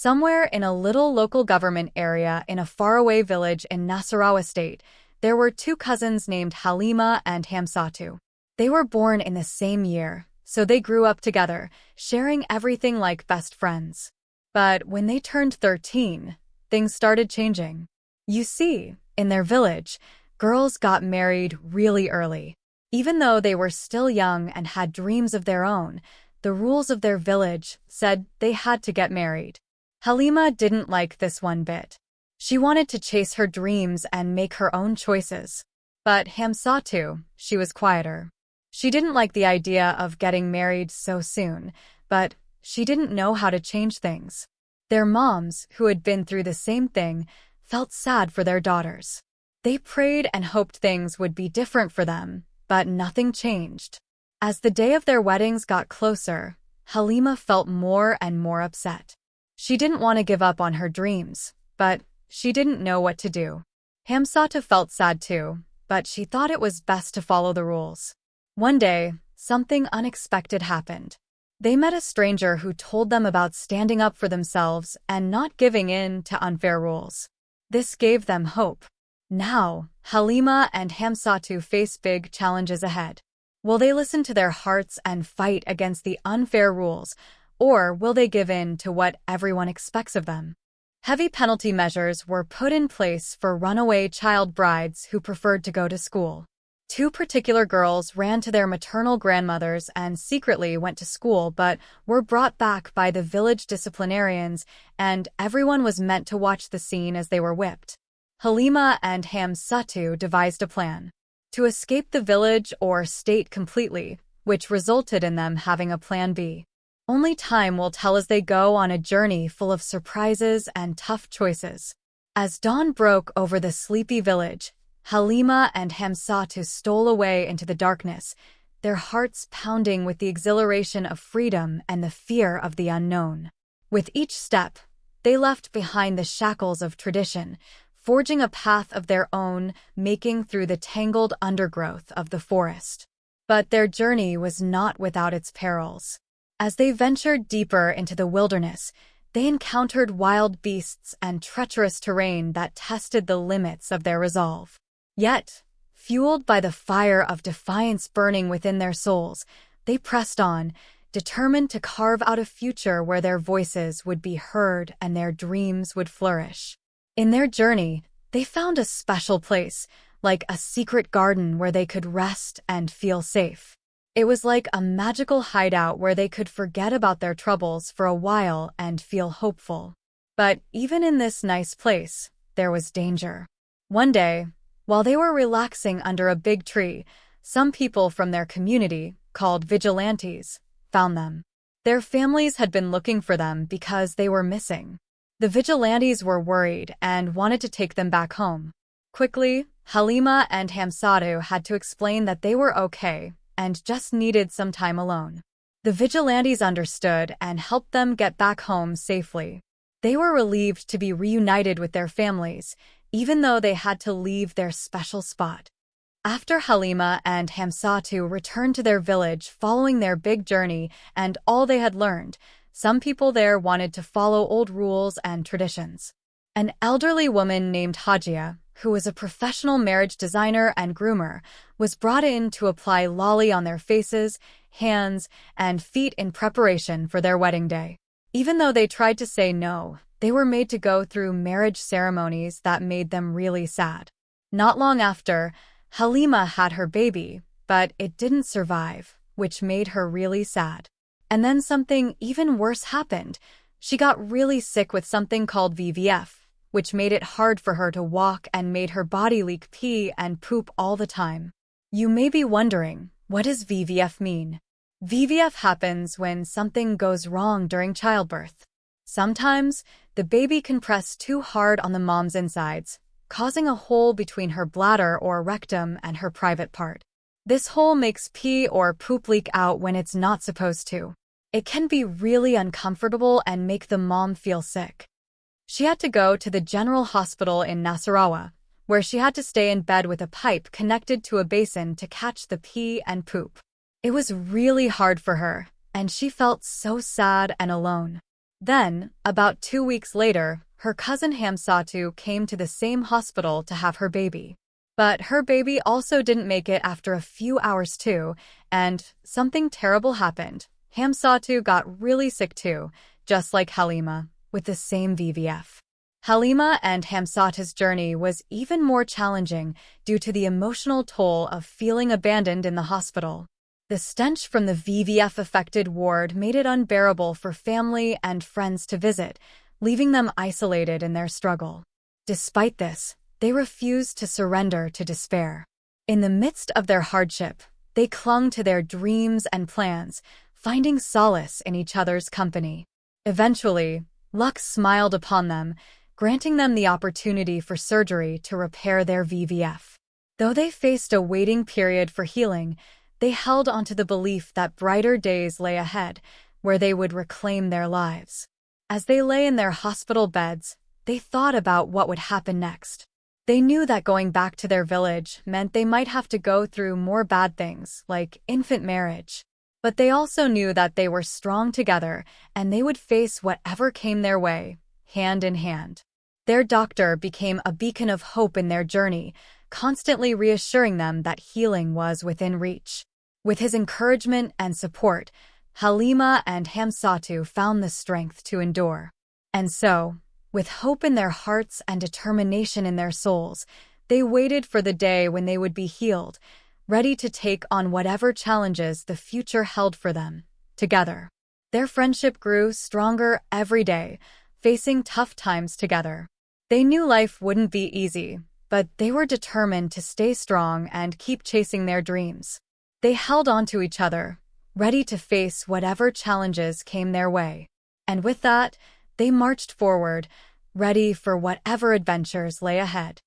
Somewhere in a little local government area in a faraway village in Nasarawa state, there were two cousins named Halima and Hamsatu. They were born in the same year, so they grew up together, sharing everything like best friends. But when they turned 13, things started changing. You see, in their village, girls got married really early. Even though they were still young and had dreams of their own, the rules of their village said they had to get married. Halima didn't like this one bit. She wanted to chase her dreams and make her own choices. But Hamsatu, she was quieter. She didn't like the idea of getting married so soon, but she didn't know how to change things. Their moms, who had been through the same thing, felt sad for their daughters. They prayed and hoped things would be different for them, but nothing changed. As the day of their weddings got closer, Halima felt more and more upset. She didn't want to give up on her dreams, but she didn't know what to do. Hamsatu felt sad too, but she thought it was best to follow the rules. One day, something unexpected happened. They met a stranger who told them about standing up for themselves and not giving in to unfair rules. This gave them hope. Now, Halima and Hamsatu face big challenges ahead. Will they listen to their hearts and fight against the unfair rules, or will they give in to what everyone expects of them? Heavy penalty measures were put in place for runaway child brides who preferred to go to school. Two particular girls ran to their maternal grandmothers and secretly went to school but were brought back by the village disciplinarians, and everyone was meant to watch the scene as they were whipped. Halima and Hamsatu devised a plan to escape the village or state completely, which resulted in them having a plan B. Only time will tell as they go on a journey full of surprises and tough choices. As dawn broke over the sleepy village, Halima and Hamsatu stole away into the darkness, their hearts pounding with the exhilaration of freedom and the fear of the unknown. With each step, they left behind the shackles of tradition, forging a path of their own, making through the tangled undergrowth of the forest. But their journey was not without its perils. As they ventured deeper into the wilderness, they encountered wild beasts and treacherous terrain that tested the limits of their resolve. Yet, fueled by the fire of defiance burning within their souls, they pressed on, determined to carve out a future where their voices would be heard and their dreams would flourish. In their journey, they found a special place, like a secret garden where they could rest and feel safe. It was like a magical hideout where they could forget about their troubles for a while and feel hopeful. But even in this nice place, there was danger. One day, while they were relaxing under a big tree, some people from their community, called vigilantes, found them. Their families had been looking for them because they were missing. The vigilantes were worried and wanted to take them back home. Quickly, Halima and Hamsatu had to explain that they were okay and just needed some time alone. The vigilantes understood and helped them get back home safely. They were relieved to be reunited with their families, even though they had to leave their special spot. After Halima and Hamsatu returned to their village following their big journey and all they had learned, some people there wanted to follow old rules and traditions. An elderly woman named Hajia, who was a professional marriage designer and groomer, was brought in to apply lolly on their faces, hands, and feet in preparation for their wedding day. Even though they tried to say no, they were made to go through marriage ceremonies that made them really sad. Not long after, Halima had her baby, but it didn't survive, which made her really sad. And then something even worse happened. She got really sick with something called VVF, which made it hard for her to walk and made her body leak pee and poop all the time. You may be wondering, what does VVF mean? VVF happens when something goes wrong during childbirth. Sometimes, the baby can press too hard on the mom's insides, causing a hole between her bladder or rectum and her private part. This hole makes pee or poop leak out when it's not supposed to. It can be really uncomfortable and make the mom feel sick. She had to go to the general hospital in Nasarawa, where she had to stay in bed with a pipe connected to a basin to catch the pee and poop. It was really hard for her, and she felt so sad and alone. Then, about 2 weeks later, her cousin Hamsatu came to the same hospital to have her baby. But her baby also didn't make it after a few hours too, and something terrible happened. Hamsatu got really sick too, just like Halima, with the same VVF. Halima and Hamsatu's journey was even more challenging due to the emotional toll of feeling abandoned in the hospital. The stench from the VVF-affected ward made it unbearable for family and friends to visit, leaving them isolated in their struggle. Despite this, they refused to surrender to despair. In the midst of their hardship, they clung to their dreams and plans, finding solace in each other's company. Eventually, luck smiled upon them, granting them the opportunity for surgery to repair their VVF. Though they faced a waiting period for healing, they held onto the belief that brighter days lay ahead, where they would reclaim their lives. As they lay in their hospital beds, they thought about what would happen next. They knew that going back to their village meant they might have to go through more bad things, like infant marriage. But they also knew that they were strong together, and they would face whatever came their way, hand in hand. Their doctor became a beacon of hope in their journey, constantly reassuring them that healing was within reach. With his encouragement and support, Halima and Hamsatu found the strength to endure. And so, with hope in their hearts and determination in their souls, they waited for the day when they would be healed, ready to take on whatever challenges the future held for them, together. Their friendship grew stronger every day, facing tough times together. They knew life wouldn't be easy, but they were determined to stay strong and keep chasing their dreams. They held on to each other, ready to face whatever challenges came their way. And with that, they marched forward, ready for whatever adventures lay ahead.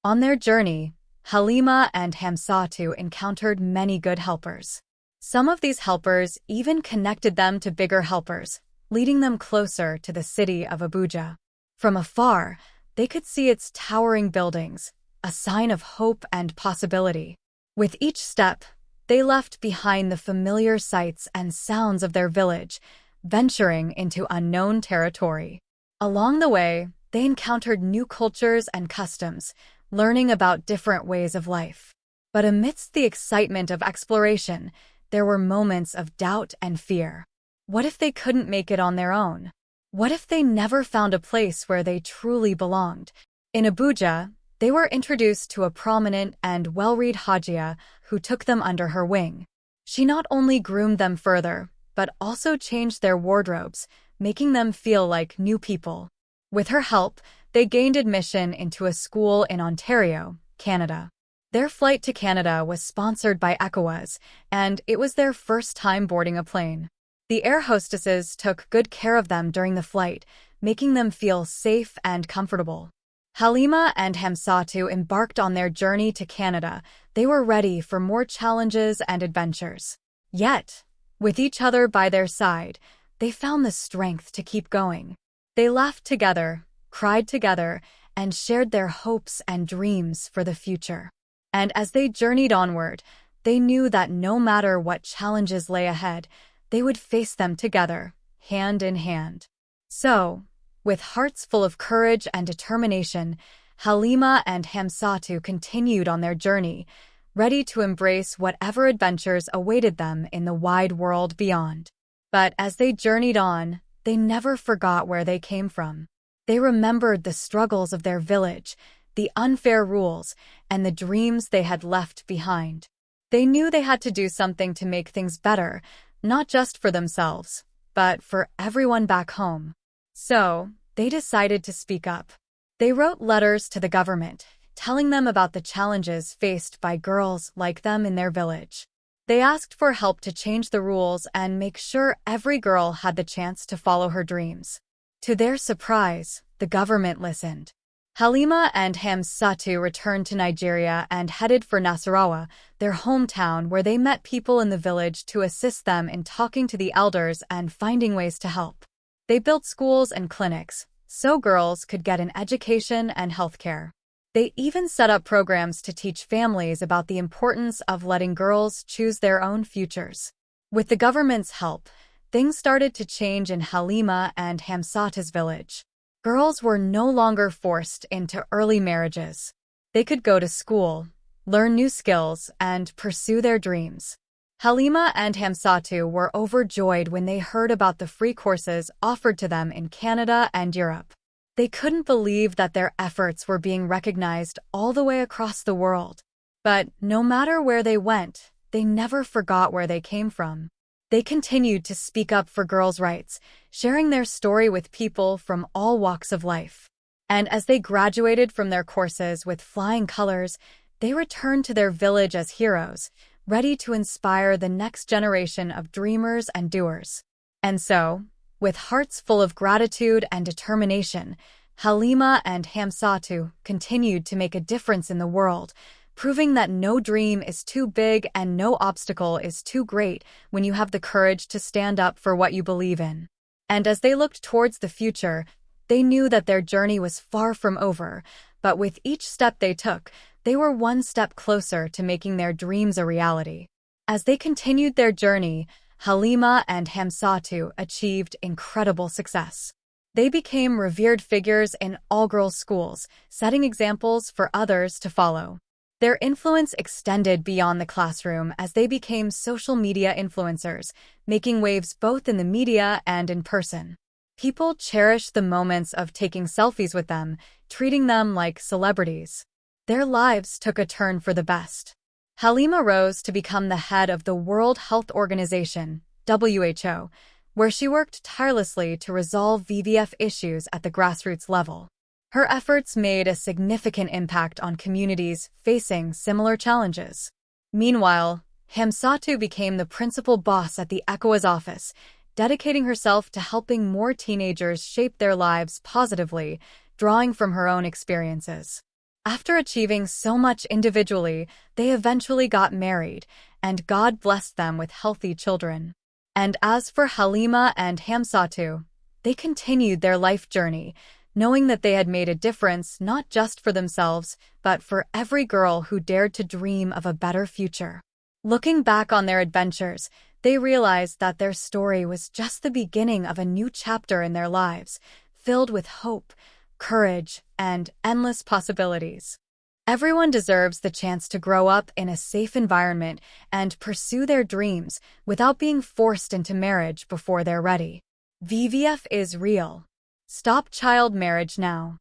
On their journey, Halima and Hamsatu encountered many good helpers. Some of these helpers even connected them to bigger helpers, leading them closer to the city of Abuja. From afar, they could see its towering buildings, a sign of hope and possibility. With each step, they left behind the familiar sights and sounds of their village, venturing into unknown territory. Along the way, they encountered new cultures and customs, learning about different ways of life. But amidst the excitement of exploration, there were moments of doubt and fear. What if they couldn't make it on their own? What if they never found a place where they truly belonged? In Abuja, they were introduced to a prominent and well-read Hajia who took them under her wing. She not only groomed them further, but also changed their wardrobes, making them feel like new people. With her help, they gained admission into a school in Ontario, Canada. Their flight to Canada was sponsored by ECOWAS, and it was their first time boarding a plane. The air hostesses took good care of them during the flight, making them feel safe and comfortable. Halima and Hamsatu embarked on their journey to Canada. They were ready for more challenges and adventures. Yet, with each other by their side, they found the strength to keep going. They laughed together, cried together, and shared their hopes and dreams for the future. And as they journeyed onward, they knew that no matter what challenges lay ahead, they would face them together, hand in hand. So, with hearts full of courage and determination, Halima and Hamsatu continued on their journey, ready to embrace whatever adventures awaited them in the wide world beyond. But as they journeyed on, they never forgot where they came from. They remembered the struggles of their village, the unfair rules, and the dreams they had left behind. They knew they had to do something to make things better, not just for themselves, but for everyone back home. So, they decided to speak up. They wrote letters to the government, telling them about the challenges faced by girls like them in their village. They asked for help to change the rules and make sure every girl had the chance to follow her dreams. To their surprise, the government listened. Halima and Hamsatu returned to Nigeria and headed for Nasarawa, their hometown, where they met people in the village to assist them in talking to the elders and finding ways to help. They built schools and clinics, so girls could get an education and healthcare. They even set up programs to teach families about the importance of letting girls choose their own futures. With the government's help, things started to change in Halima and Hamsatu's village. Girls were no longer forced into early marriages. They could go to school, learn new skills, and pursue their dreams. Halima and Hamsatu were overjoyed when they heard about the free courses offered to them in Canada and Europe. They couldn't believe that their efforts were being recognized all the way across the world. But no matter where they went, they never forgot where they came from. They continued to speak up for girls' rights, sharing their story with people from all walks of life. And as they graduated from their courses with flying colors, they returned to their village as heroes, ready to inspire the next generation of dreamers and doers. And so, with hearts full of gratitude and determination, Halima and Hamsatu continued to make a difference in the world, proving that no dream is too big and no obstacle is too great when you have the courage to stand up for what you believe in. And as they looked towards the future, they knew that their journey was far from over, but with each step they took, they were one step closer to making their dreams a reality. As they continued their journey, Halima and Hamsatu achieved incredible success. They became revered figures in all-girls schools, setting examples for others to follow. Their influence extended beyond the classroom as they became social media influencers, making waves both in the media and in person. People cherished the moments of taking selfies with them, treating them like celebrities. Their lives took a turn for the best. Halima rose to become the head of the World Health Organization, WHO, where she worked tirelessly to resolve VVF issues at the grassroots level. Her efforts made a significant impact on communities facing similar challenges. Meanwhile, Hamsatu became the principal boss at the ECOWA's office, dedicating herself to helping more teenagers shape their lives positively, drawing from her own experiences. After achieving so much individually, they eventually got married, and God blessed them with healthy children. And as for Halima and Hamsatu, they continued their life journey, knowing that they had made a difference not just for themselves, but for every girl who dared to dream of a better future. Looking back on their adventures, they realized that their story was just the beginning of a new chapter in their lives, filled with hope, courage, and endless possibilities. Everyone deserves the chance to grow up in a safe environment and pursue their dreams without being forced into marriage before they're ready. VVF is real. Stop child marriage now.